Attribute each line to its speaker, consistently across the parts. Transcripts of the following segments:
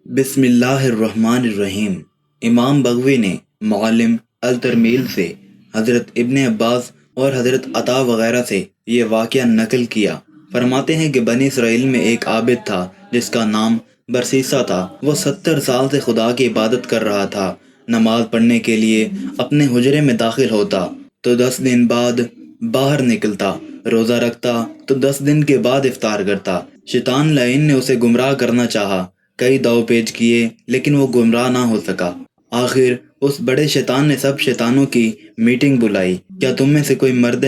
Speaker 1: بسم اللہ الرحمن الرحیم۔ امام بغوی نے معلم الترمیل سے حضرت ابن عباس اور حضرت عطا وغیرہ سے یہ واقعہ نقل کیا۔ فرماتے ہیں کہ بنی اسرائیل میں ایک عابد تھا جس کا نام برسیسا تھا۔ وہ 70 سال سے خدا کی عبادت کر رہا تھا۔ نماز پڑھنے کے لیے اپنے حجرے میں داخل ہوتا تو 10 دن بعد باہر نکلتا، روزہ رکھتا تو 10 دن کے بعد افطار کرتا۔ شیطان لعین نے اسے گمراہ کرنا چاہا، کئی داؤ پیچ کیے لیکن وہ گمراہ نہ ہو سکا۔ آخر اس بڑے شیطان نے سب شیطانوں کی میٹنگ بلائی۔ کیا تم میں سے کوئی مرد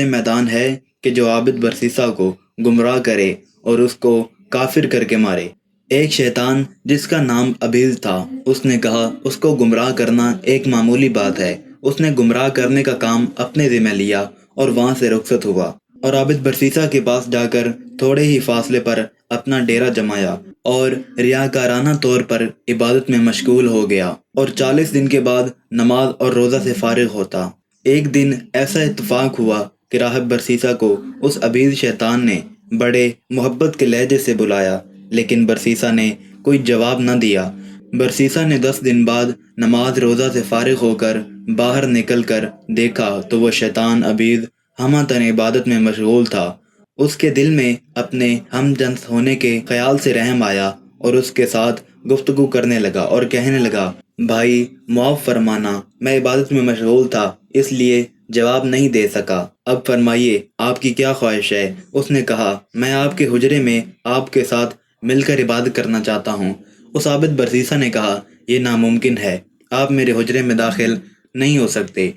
Speaker 1: میدان ہے کہ جو عابد برسیسا کو گمراہ کرے اور اس کو کافر کر کے مارے؟ ایک شیطان جس کا نام ابیل تھا، اس نے کہا اس کو گمراہ کرنا ایک معمولی بات ہے۔ اس نے گمراہ کرنے کا کام اپنے ذمہ لیا اور وہاں سے رخصت ہوا اور عابد برسیسا کے پاس جا کر تھوڑے ہی فاصلے پر اپنا ڈیرا جمایا اور ریاکارانہ طور پر عبادت میں مشغول ہو گیا اور 40 دن کے بعد نماز اور روزہ سے فارغ ہوتا۔ ایک دن ایسا اتفاق ہوا کہ راہب برسیسا کو اس عبید شیطان نے بڑے محبت کے لہجے سے بلایا، لیکن برسیسا نے کوئی جواب نہ دیا۔ برسیسا نے 10 دن بعد نماز روزہ سے فارغ ہو کر باہر نکل کر دیکھا تو وہ شیطان عبید ہمہ تن عبادت میں مشغول تھا۔ اس کے دل میں اپنے ہم جنس ہونے کے خیال سے رحم آیا اور اس کے ساتھ گفتگو کرنے لگا اور کہنے لگا، بھائی معاف فرمانا، میں عبادت میں مشغول تھا اس لیے جواب نہیں دے سکا۔ اب فرمائیے آپ کی کیا خواہش ہے؟ اس نے کہا، میں آپ کے حجرے میں آپ کے ساتھ مل کر عبادت کرنا چاہتا ہوں۔ اس عابد برسیسا نے کہا، یہ ناممکن ہے، آپ میرے حجرے میں داخل نہیں ہو سکتے۔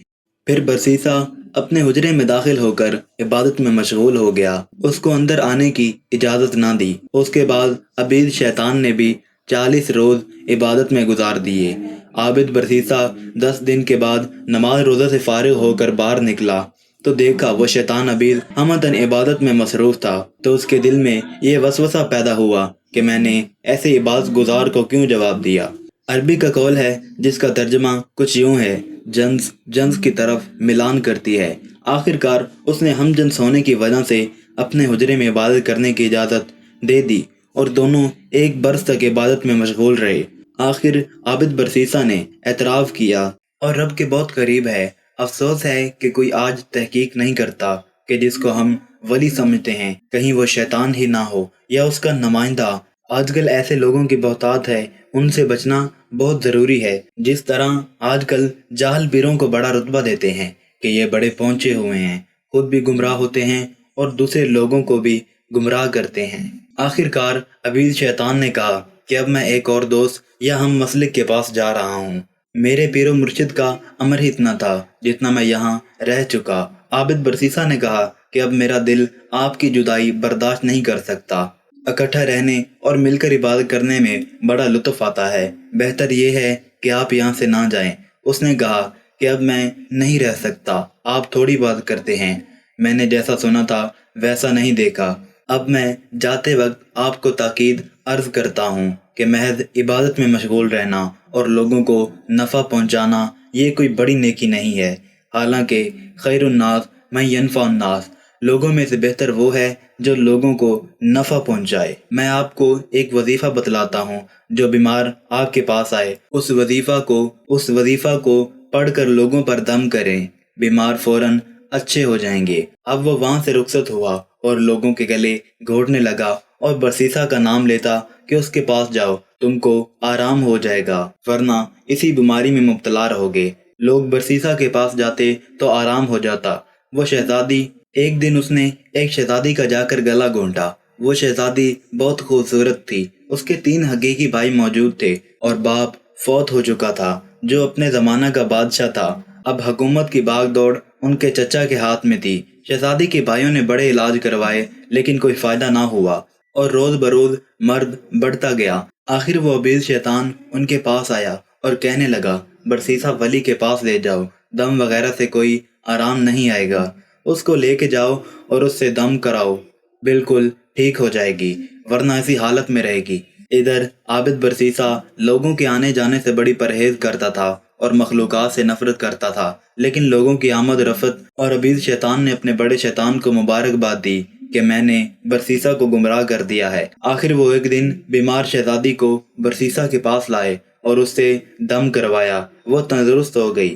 Speaker 1: پھر برسیسا اپنے حجرے میں داخل ہو کر عبادت میں مشغول ہو گیا، اس کو اندر آنے کی اجازت نہ دی۔ اس کے بعد عبید شیطان نے بھی 40 روز عبادت میں گزار دیے۔ عابد برسیسا 10 دن کے بعد نماز روزہ سے فارغ ہو کر باہر نکلا تو دیکھا وہ شیطان عبید ہمہ تن عبادت میں مصروف تھا، تو اس کے دل میں یہ وسوسہ پیدا ہوا کہ میں نے ایسے عبادت گزار کو کیوں جواب دیا۔ عربی کا قول ہے جس کا ترجمہ کچھ یوں ہے، جنس کی طرف ملان کرتی ہے۔ آخر کار اس نے ہم جنس ہونے کی وجہ سے اپنے حجرے میں عبادت کرنے کی اجازت دے دی اور دونوں ایک برس تک عبادت میں مشغول رہے۔ آخر عابد برسیسا نے اعتراف کیا اور رب کے بہت قریب ہے۔ افسوس ہے کہ کوئی آج تحقیق نہیں کرتا کہ جس کو ہم ولی سمجھتے ہیں کہیں وہ شیطان ہی نہ ہو یا اس کا نمائندہ۔ آج کل ایسے لوگوں کی بہتات ہے، ان سے بچنا بہت ضروری ہے۔ جس طرح آج کل جاہل پیروں کو بڑا رتبہ دیتے ہیں کہ یہ بڑے پہنچے ہوئے ہیں، خود بھی گمراہ ہوتے ہیں اور دوسرے لوگوں کو بھی گمراہ کرتے ہیں۔ آخر کار عبید شیطان نے کہا کہ اب میں ایک اور دوست یا ہم مسلک کے پاس جا رہا ہوں۔ میرے پیر و مرشد کا امر ہی اتنا تھا جتنا میں یہاں رہ چکا۔ عابد برسیسا نے کہا کہ اب میرا دل آپ کی جدائی برداشت نہیں کر سکتا۔ اکٹھا رہنے اور مل کر عبادت کرنے میں بڑا لطف آتا ہے، بہتر یہ ہے کہ آپ یہاں سے نہ جائیں۔ اس نے کہا کہ اب میں نہیں رہ سکتا، آپ تھوڑی بات کرتے ہیں، میں نے جیسا سنا تھا ویسا نہیں دیکھا۔ اب میں جاتے وقت آپ کو تاکید عرض کرتا ہوں کہ محض عبادت میں مشغول رہنا اور لوگوں کو نفع پہنچانا یہ کوئی بڑی نیکی نہیں ہے، حالانکہ خیر الناس من ینفع الناس، لوگوں میں سے بہتر وہ ہے جو لوگوں کو نفع پہنچائے۔ میں آپ کو ایک وظیفہ بتلاتا ہوں، جو بیمار آپ کے پاس آئے اس وظیفہ کو پڑھ کر لوگوں پر دم کریں، بیمار فوراً اچھے ہو جائیں گے۔ اب وہ وہاں سے رخصت ہوا اور لوگوں کے گلے گھونٹنے لگا اور برسیسا کا نام لیتا کہ اس کے پاس جاؤ، تم کو آرام ہو جائے گا، ورنہ اسی بیماری میں مبتلا رہو گے۔ لوگ برسیسا کے پاس جاتے تو آرام ہو جاتا۔ وہ شہزادی، ایک دن اس نے ایک شہزادی کا جا کر گلا گھونٹا۔ وہ شہزادی بہت خوبصورت تھی، اس کے 3 حقیقی بھائی موجود تھے اور باپ فوت ہو چکا تھا جو اپنے زمانہ کا بادشاہ تھا۔ اب حکومت کی بھاگ دوڑ ان کے چچا کے ہاتھ میں تھی۔ شہزادی کے بھائیوں نے بڑے علاج کروائے لیکن کوئی فائدہ نہ ہوا اور روز بروز مرض بڑھتا گیا۔ آخر وہ عبید شیطان ان کے پاس آیا اور کہنے لگا، برسیسا ولی کے پاس لے جاؤ، دم وغیرہ سے کوئی آرام نہیں آئے گا، اس کو لے کے جاؤ اور اس سے دم کراؤ، بالکل ٹھیک ہو جائے گی، ورنہ اسی حالت میں رہے گی۔ ادھر عابد برسیسا لوگوں کے آنے جانے سے بڑی پرہیز کرتا تھا اور مخلوقات سے نفرت کرتا تھا، لیکن لوگوں کی آمد و رفت اور عبید شیطان نے اپنے بڑے شیطان کو مبارکباد دی کہ میں نے برسیسا کو گمراہ کر دیا ہے۔ آخر وہ ایک دن بیمار شہزادی کو برسیسا کے پاس لائے اور اس سے دم کروایا۔ وہ تندرست ہو گئی۔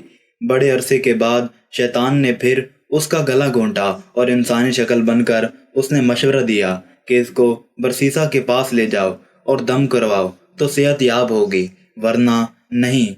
Speaker 1: بڑے عرصے کے بعد شیطان نے پھر اس کا گلا گھونٹا اور انسانی شکل بن کر اس نے مشورہ دیا کہ اس کو برسیسا کے پاس لے جاؤ اور دم کرواؤ تو صحت یاب ہوگی، ورنہ نہیں۔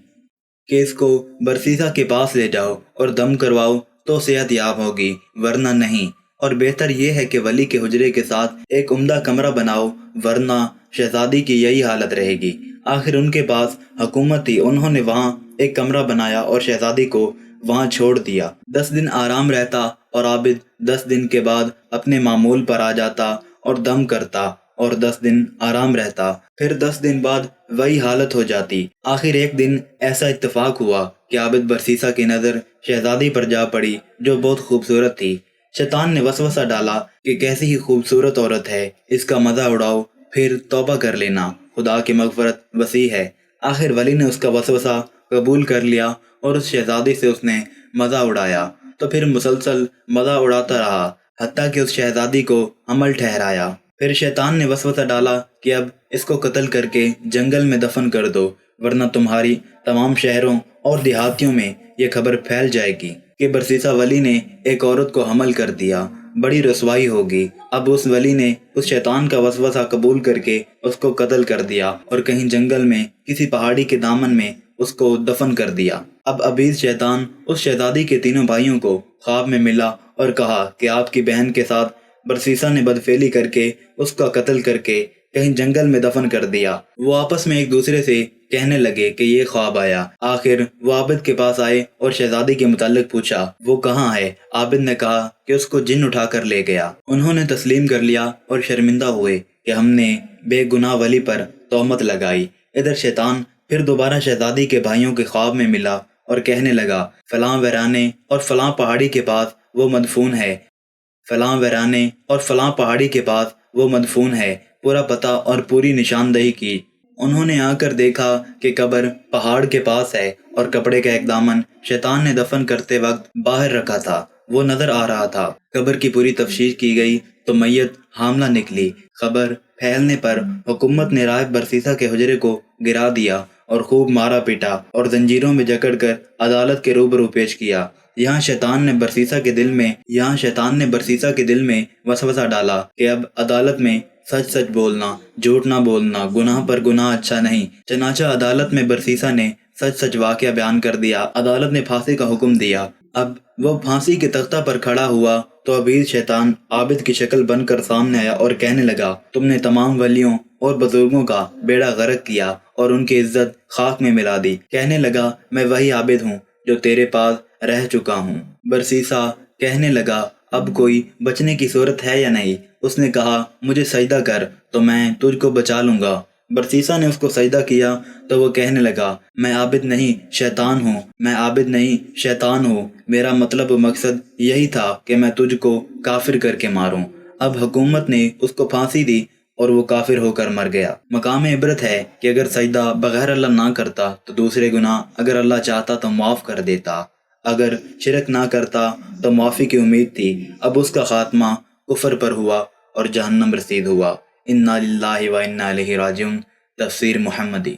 Speaker 1: کہ اس کو برسیسا کے پاس لے جاؤ اور دم کرواؤ تو صحت یاب ہوگی، ورنہ نہیں۔ اور بہتر یہ ہے کہ ولی کے حجرے کے ساتھ ایک عمدہ کمرہ بناؤ، ورنہ شہزادی کی یہی حالت رہے گی۔ آخر ان کے پاس حکومت تھی، انہوں نے وہاں ایک کمرہ بنایا اور شہزادی کو وہاں چھوڑ دیا۔ 10 دن آرام رہتا اور عابد 10 دن کے بعد اپنے معمول پر آ جاتا اور دم کرتا اور 10 دن آرام رہتا، پھر 10 دن بعد وہی حالت ہو جاتی۔ آخر ایک دن ایسا اتفاق ہوا کہ عابد برسیسا کی نظر شہزادی پر جا پڑی جو بہت خوبصورت تھی۔ شیطان نے وسوسہ ڈالا کہ کیسی ہی خوبصورت عورت ہے، اس کا مزہ اڑاؤ، پھر توبہ کر لینا، خدا کی مغفرت وسیع ہے۔ آخر ولی نے اس کا وسوسہ قبول کر لیا اور اس شہزادی سے اس نے مزہ اڑایا، تو پھر مسلسل مزہ اڑاتا رہا حتیٰ کہ اس شہزادی کو حمل ٹھہرایا۔ پھر شیطان نے وسوسہ ڈالا کہ اب اس کو قتل کر کے جنگل میں دفن کر دو، ورنہ تمہاری تمام شہروں اور دیہاتیوں میں یہ خبر پھیل جائے گی کہ برسیسا ولی نے ایک عورت کو حمل کر دیا، بڑی رسوائی ہوگی۔ اب اس ولی نے اس شیطان کا وسوسہ قبول کر کے اس کو قتل کر دیا اور کہیں جنگل میں کسی پہاڑی کے دامن میں اس کو دفن کر دیا۔ اب عبیط شیطان اس شہزادی کے تینوں بھائیوں کو خواب میں ملا اور کہا کہ آپ کی بہن کے ساتھ برسیسا نے بدفعلی کر کے اس کا قتل کر کے کہیں جنگل میں دفن کر دیا۔ وہ آپس میں ایک دوسرے سے کہنے لگے کہ یہ خواب آیا۔ آخر وہ عابد کے پاس آئے اور شہزادی کے متعلق پوچھا، وہ کہاں ہے؟ عابد نے کہا کہ اس کو جن اٹھا کر لے گیا۔ انہوں نے تسلیم کر لیا اور شرمندہ ہوئے کہ ہم نے بے گناہ ولی پر تہمت لگائی۔ ادھر شیطان پھر دوبارہ شہزادی کے بھائیوں کے خواب میں ملا اور کہنے لگا، فلاں ویرانے اور فلاں پہاڑی کے پاس وہ مدفون ہے، فلاں ویرانے اور فلاں پہاڑی کے پاس وہ مدفون ہے۔ پورا پتہ اور پوری نشاندہی کی۔ انہوں نے آ کر دیکھا کہ قبر پہاڑ کے پاس ہے اور کپڑے کا ایک دامن شیطان نے دفن کرتے وقت باہر رکھا تھا، وہ نظر آ رہا تھا۔ قبر کی پوری تفتیش کی گئی تو میت حاملہ نکلی۔ خبر پھیلنے پر حکومت نے راہب برسیسا کے حجرے کو گرا دیا اور خوب مارا پیٹا اور زنجیروں میں جکڑ کر عدالت کے روبرو پیش کیا۔ یہاں شیطان نے برسیسا کے دل میں وسوسہ ڈالا کہ اب عدالت میں سچ سچ بولنا، جھوٹ نہ بولنا، گناہ پر گناہ اچھا نہیں۔ چنانچہ عدالت میں برسیسا نے سچ سچ واقعہ بیان کر دیا۔ عدالت نے پھانسی کا حکم دیا۔ اب وہ پھانسی کے تختہ پر کھڑا ہوا تو عبید شیطان عابد کی شکل بن کر سامنے آیا اور کہنے لگا، تم نے تمام ولیوں اور بزرگوں کا بیڑا غرق کیا اور ان کی عزت خاک میں ملا دی۔ کہنے لگا، میں وہی عابد ہوں جو تیرے پاس رہ چکا ہوں۔ برسیسا کہنے لگا، اب کوئی بچنے کی صورت ہے یا نہیں؟ اس نے کہا، مجھے سجدہ کر تو میں تجھ کو بچا لوں گا۔ برسیسا نے اس کو سجدہ کیا تو وہ کہنے لگا، میں عابد نہیں شیطان ہوں، میں عابد نہیں شیطان ہوں، میرا مطلب و مقصد یہی تھا کہ میں تجھ کو کافر کر کے ماروں۔ اب حکومت نے اس کو پھانسی دی اور وہ کافر ہو کر مر گیا۔ مقام عبرت ہے کہ اگر سجدہ بغیر اللہ نہ کرتا تو دوسرے گناہ اگر اللہ چاہتا تو معاف کر دیتا، اگر شرک نہ کرتا تو معافی کی امید تھی۔ اب اس کا خاتمہ کفر پر ہوا اور جہنم رسید ہوا۔ انا للہ و انا الیہ راجعون۔ تفسیر محمدی۔